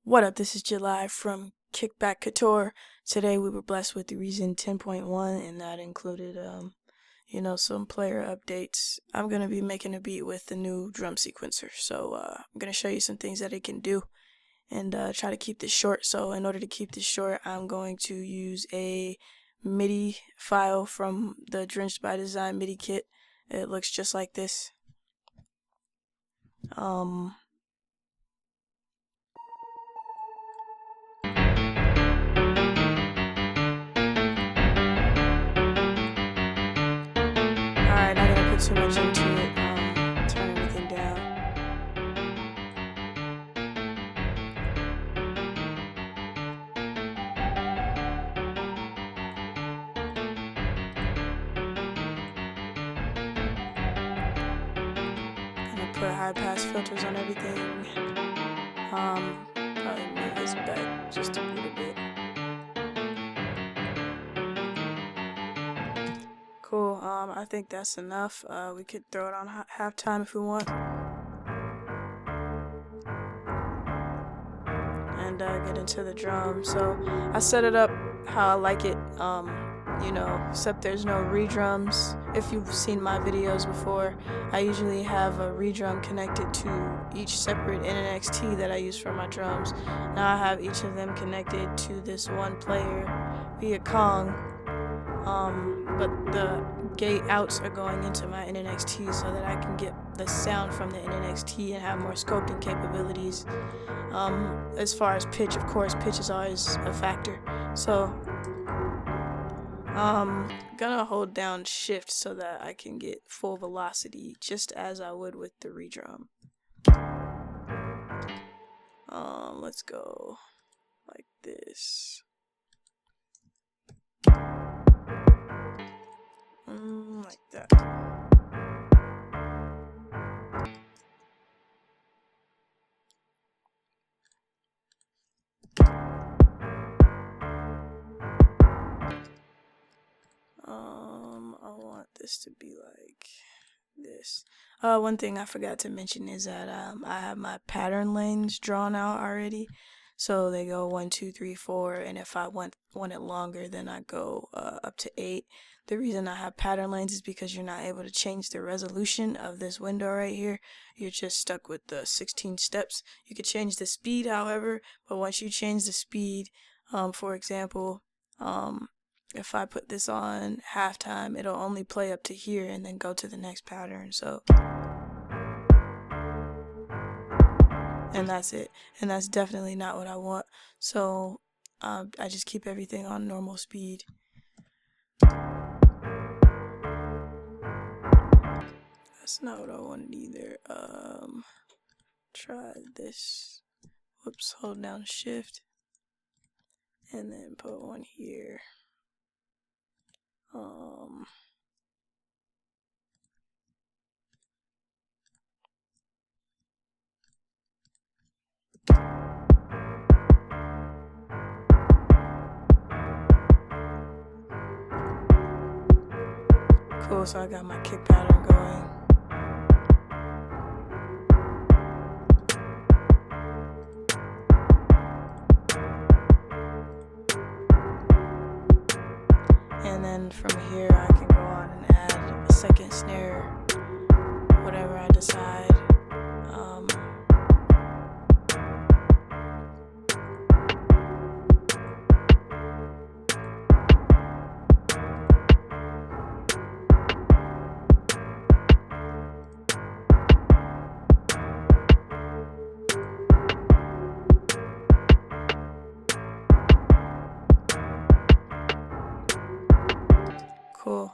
What up, this is July from Kickback Couture. Today we were blessed with the Reason 10.1 and that included, some player updates. I'm going to be making a beat with the new drum sequencer. So I'm going to show you some things that it can do and try to keep this short. So in order to keep this short, I'm going to use a Midi file from the Drenched by Design Midi kit. It looks just like this. Alright, not gonna put too much into it. Turn everything down. Gonna put high pass filters on everything. Probably move this back just a little bit. Cool. I think that's enough. We could throw it on halftime if we want. And get into the drum. So I set it up how I like it. Except there's no redrums. If you've seen my videos before, I usually have a redrum connected to each separate NXT that I use for my drums. Now I have each of them connected to this one player via Kong. But the gate outs are going into my NXT so that I can get the sound from the NXT and have more scoping capabilities. As far as pitch, of course, pitch is always a factor. So gonna hold down shift so that I can get full velocity just as I would with the redrum. Let's go like this. Like that. I want this to be like this. One thing I forgot to mention is that I have my pattern lanes drawn out already. So they go 1, 2, 3, 4, and if I want it longer, then I go up to 8. The reason I have pattern lanes is because you're not able to change the resolution of this window right here. You're just stuck with the 16 steps. You could change the speed, however, but once you change the speed, for example, if I put this on halftime, it'll only play up to here and then go to the next pattern. So, and that's it. And that's definitely not what I want. So I just keep everything on normal speed. That's not what I wanted either. Try this. Whoops, hold down shift. And then put one here. Cool, so I got my kick pattern going. And then from here I can go on and add a second snare, whatever I decide. Cool.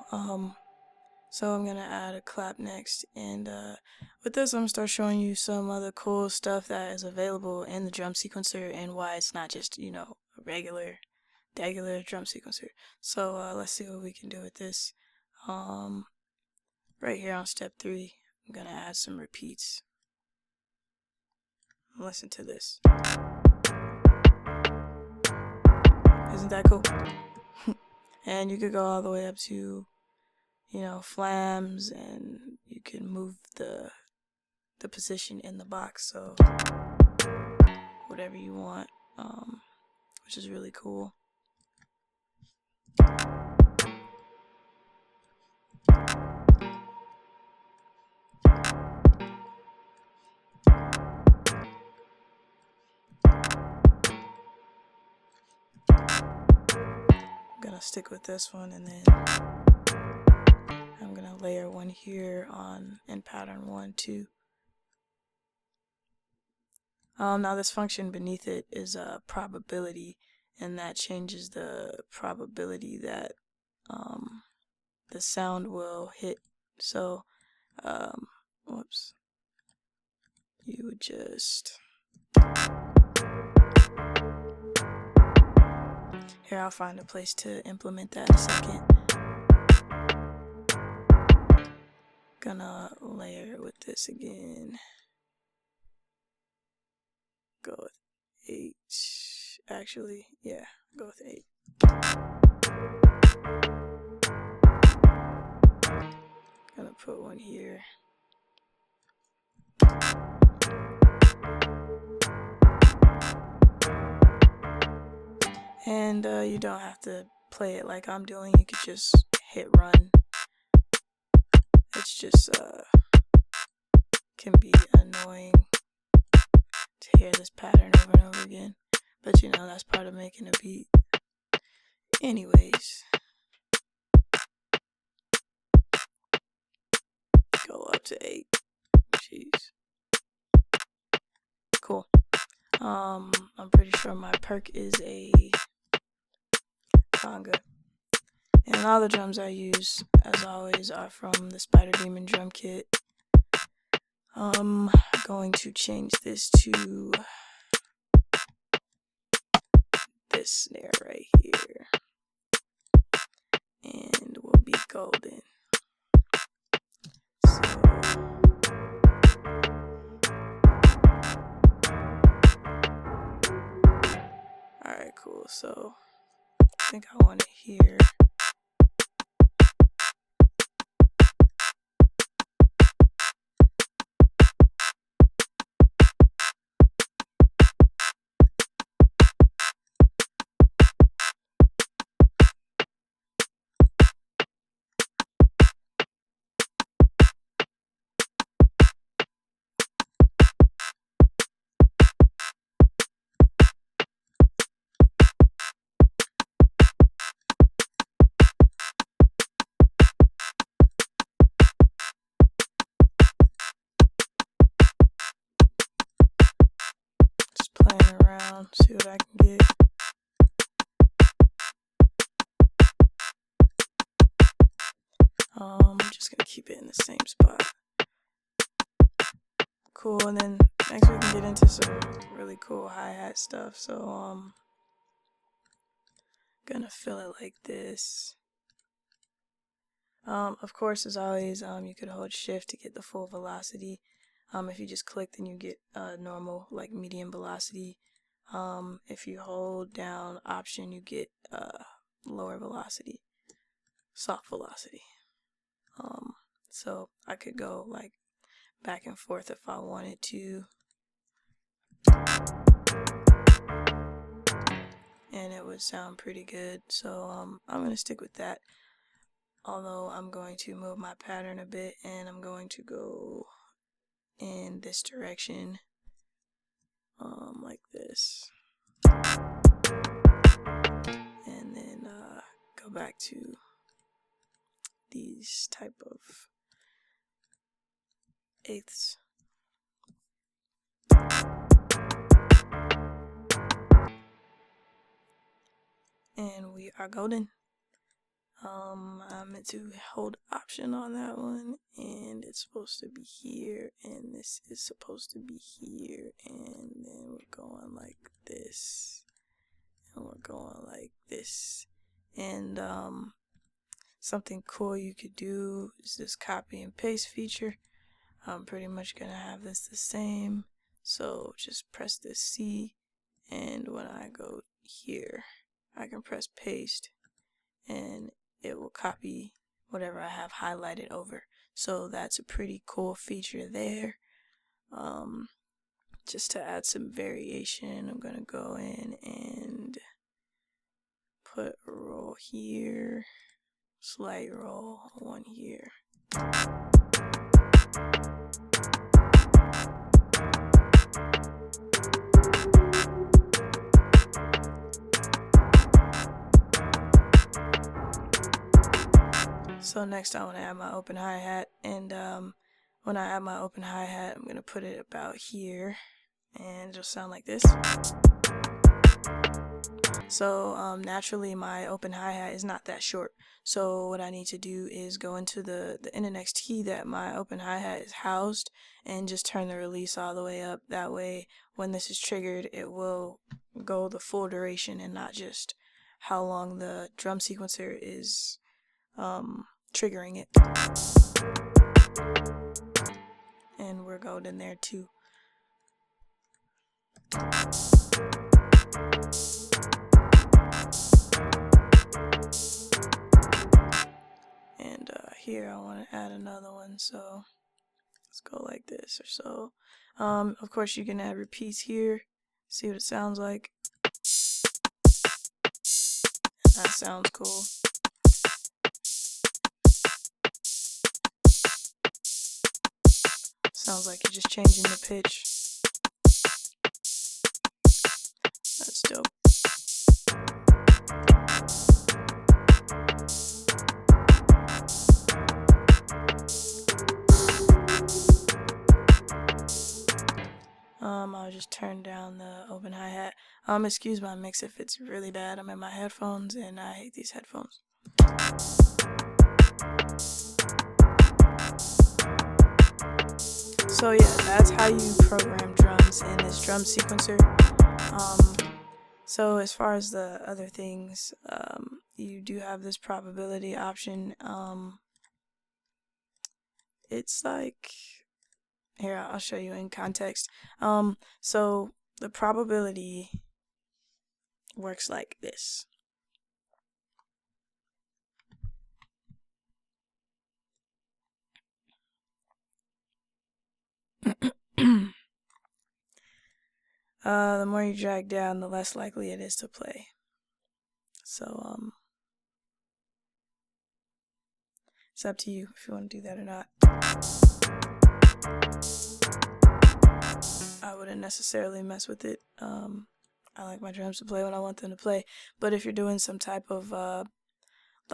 So I'm gonna add a clap next, and with this I'm gonna start showing you some other cool stuff that is available in the drum sequencer and why it's not just, a regular drum sequencer. So let's see what we can do with this. Right here on step 3, I'm gonna add some repeats. Listen to this. Isn't that cool? And you could go all the way up to, flams, and you can move the position in the box. So whatever you want, which is really cool. I'm gonna stick with this one, and then I'm gonna layer one here on in pattern 1 too. Now this function beneath it is a probability, and that changes the probability that the sound will hit. So whoops, you would just, here, I'll find a place to implement that in a second. Gonna layer with this again. Go with 8. Actually, yeah, go with 8. Gonna put one here. And you don't have to play it like I'm doing. You could just hit run. It's just can be annoying to hear this pattern over and over again, but you know, that's part of making a beat. Anyways, go up to 8. Jeez. Cool. I'm pretty sure my perk is a conga. And all the drums I use, as always, are from the Spyder Drum Kit. I'm going to change this to this snare right here, and we'll be golden. So, alright, cool. So I think I want it here. Playing around, see what I can get. I'm just gonna keep it in the same spot. Cool, and then next we can get into some really cool hi-hat stuff. So gonna fill it like this. Of course, as always, you could hold shift to get the full velocity. If you just click, then you get normal, like medium velocity. If you hold down option, you get lower velocity, soft velocity. So I could go like back and forth if I wanted to, and it would sound pretty good. So I'm gonna stick with that, although I'm going to move my pattern a bit, and I'm going to go in this direction, like this, and then go back to these type of eighths. And we are golden. I meant to hold option on that one, and it's supposed to be here, and this is supposed to be here, and then we're going like this, and we're going like this. And something cool you could do is this copy and paste feature. I'm pretty much gonna have this the same, so just press this C, and when I go here, I can press paste, and it will copy whatever I have highlighted over. So that's a pretty cool feature there. just to add some variation, I'm gonna go in and put a roll here, slight roll, one here. So next I want to add my open hi-hat, and when I add my open hi-hat, I'm going to put it about here, and it'll sound like this. So naturally my open hi-hat is not that short, so what I need to do is go into the next key that my open hi-hat is housed and just turn the release all the way up. That way when this is triggered, it will go the full duration and not just how long the drum sequencer is triggering it. And we're going in there too. And here I want to add another one, so let's go like this or so. Of course you can add repeats here, see what it sounds like. That sounds cool. Sounds like you're just changing the pitch. That's dope. I'll just turn down the open hi-hat. Excuse my mix if it's really bad. I'm in my headphones and I hate these headphones. So yeah, that's how you program drums in this drum sequencer. So as far as the other things, you do have this probability option. It's like, here, I'll show you in context. So the probability works like this. The more you drag down, the less likely it is to play. So it's up to you if you want to do that or not. I wouldn't necessarily mess with it. I like my drums to play when I want them to play. But if you're doing some type of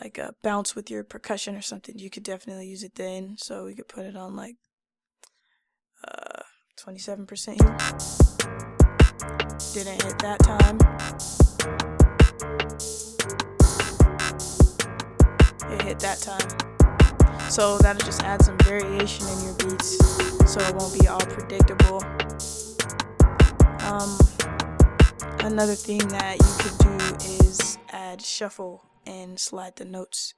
like a bounce with your percussion or something, you could definitely use it then. So we could put it on like 27% here. Didn't hit that time. It hit that time. So that'll just add some variation in your beats, so it won't be all predictable. Another thing that you could do is add shuffle and slide the notes,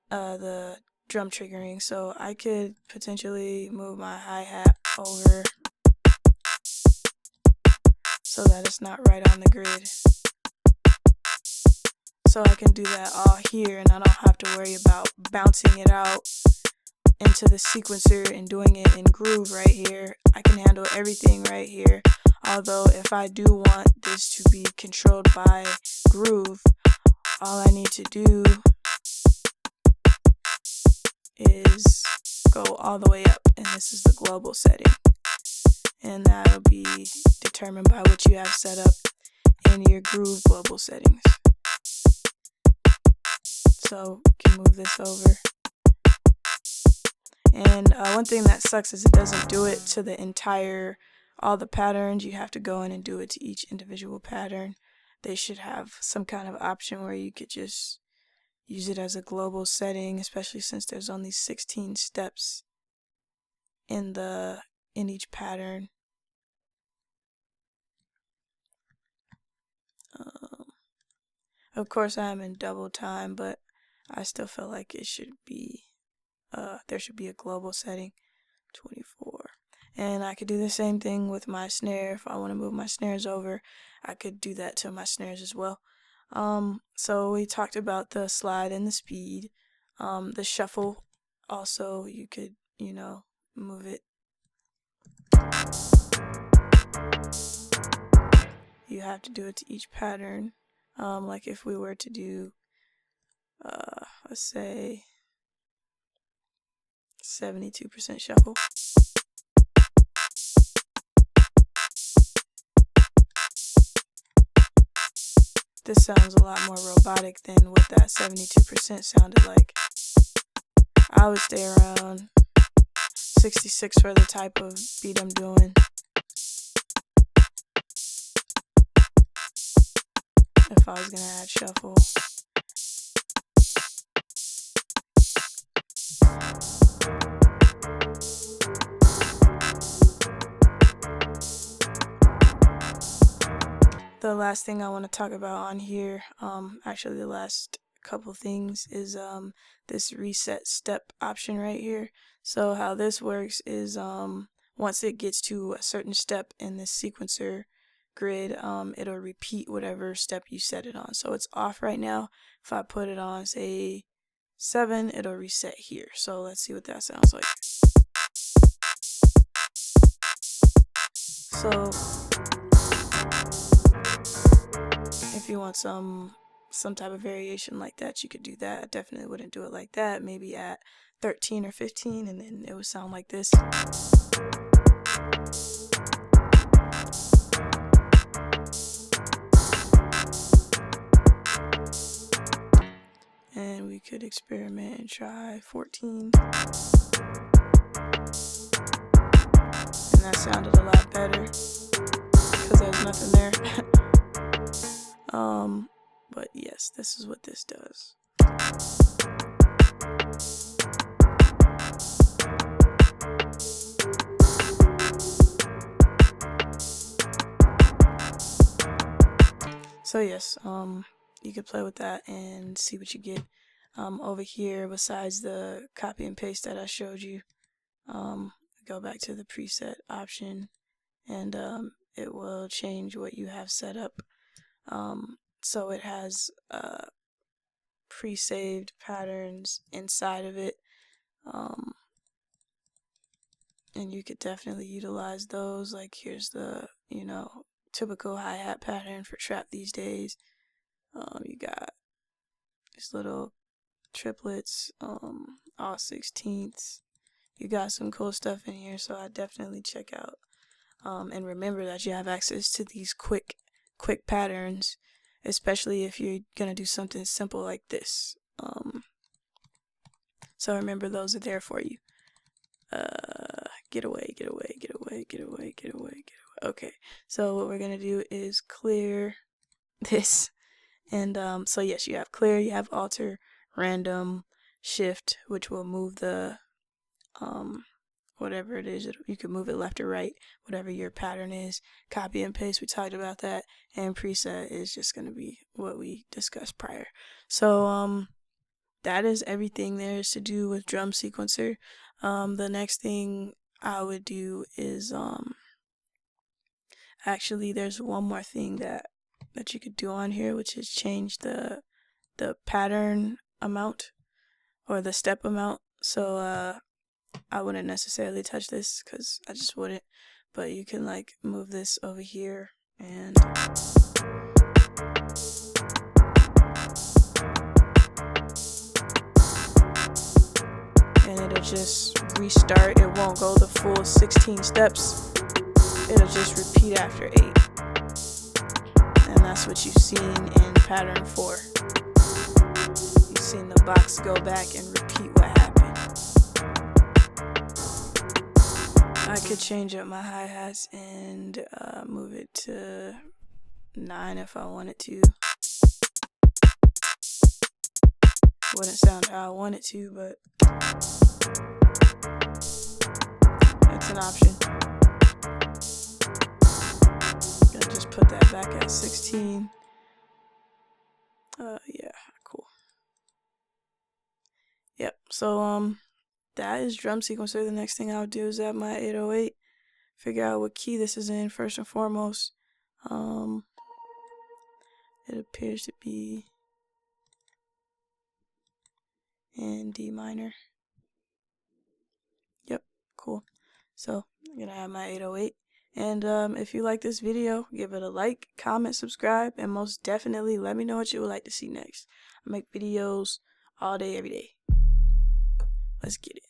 the drum triggering. So I could potentially move my hi-hat over so that it's not right on the grid. So I can do that all here and I don't have to worry about bouncing it out into the sequencer and doing it in groove right here. I can handle everything right here. Although if I do want this to be controlled by groove, all I need to do is go all the way up, and this is the global setting, and that'll be determined by what you have set up in your groove global settings. So you can move this over. And one thing that sucks is it doesn't do it to the entire, all the patterns. You have to go in and do it to each individual pattern. They should have some kind of option where you could just use it as a global setting, especially since there's only 16 steps in each pattern. Of course I'm in double time, but I still feel like it should be there should be a global setting, 24. And I could do the same thing with my snare. If I want to move my snares over, I could do that to my snares as well. So we talked about the slide and the speed. The shuffle, also you could, move it you have to do it to each pattern. Like if we were to do, let's say 72% shuffle. This sounds a lot more robotic than what that 72% sounded like. I would stay around 66 for the type of beat I'm doing. If I was gonna add shuffle. The last thing I want to talk about on here, actually the last couple things is this reset step option right here. So how this works is once it gets to a certain step in the sequencer grid, it'll repeat whatever step you set it on. So it's off right now. If I put it on, say 7, it'll reset here. So let's see what that sounds like. So if you want some type of variation like that, you could do that. I definitely wouldn't do it like that. Maybe at 13 or 15, and then it would sound like this. And we could experiment and try 14. And that sounded a lot better because there's nothing there. But yes, this is what this does. So yes, you could play with that and see what you get. Over here, besides the copy and paste that I showed you, go back to the preset option, and it will change what you have set up. So it has pre-saved patterns inside of it, and you could definitely utilize those. Like here's the typical hi-hat pattern for trap these days. You got these little triplets, all 16ths. You got some cool stuff in here, so I definitely check out. And remember that you have access to these quick patterns, especially if you're gonna do something simple like this. So remember, those are there for you. Get away. Okay, so what we're gonna do is clear this, and so yes, you have clear, you have alter, random, shift, which will move the whatever it is. You can move it left or right, whatever your pattern is. Copy and paste, we talked about that, and preset is just going to be what we discussed prior. So that is everything there is to do with drum sequencer. The next thing I would do is actually there's one more thing that you could do on here, which is change the pattern amount or the step amount. So I wouldn't necessarily touch this because I just wouldn't, but you can like move this over here and it'll just restart. It won't go the full 16 steps. It'll just repeat after 8. And that's what you've seen in pattern 4. You've seen the box go back and repeat what happened. I could change up my hi-hats and move it to 9 if I wanted to. Wouldn't sound how I want it to, but it's an option. Gonna just put that back at 16. Yeah, cool. Yep, so that is drum sequencer. The next thing I'll do is add my 808. Figure out what key this is in first and foremost. It appears to be in D minor. Yep, cool. So I'm gonna have my 808, And if you like this video, give it a like, comment, subscribe, and most definitely let me know what you would like to see next. I make videos all day, every day. Let's get it.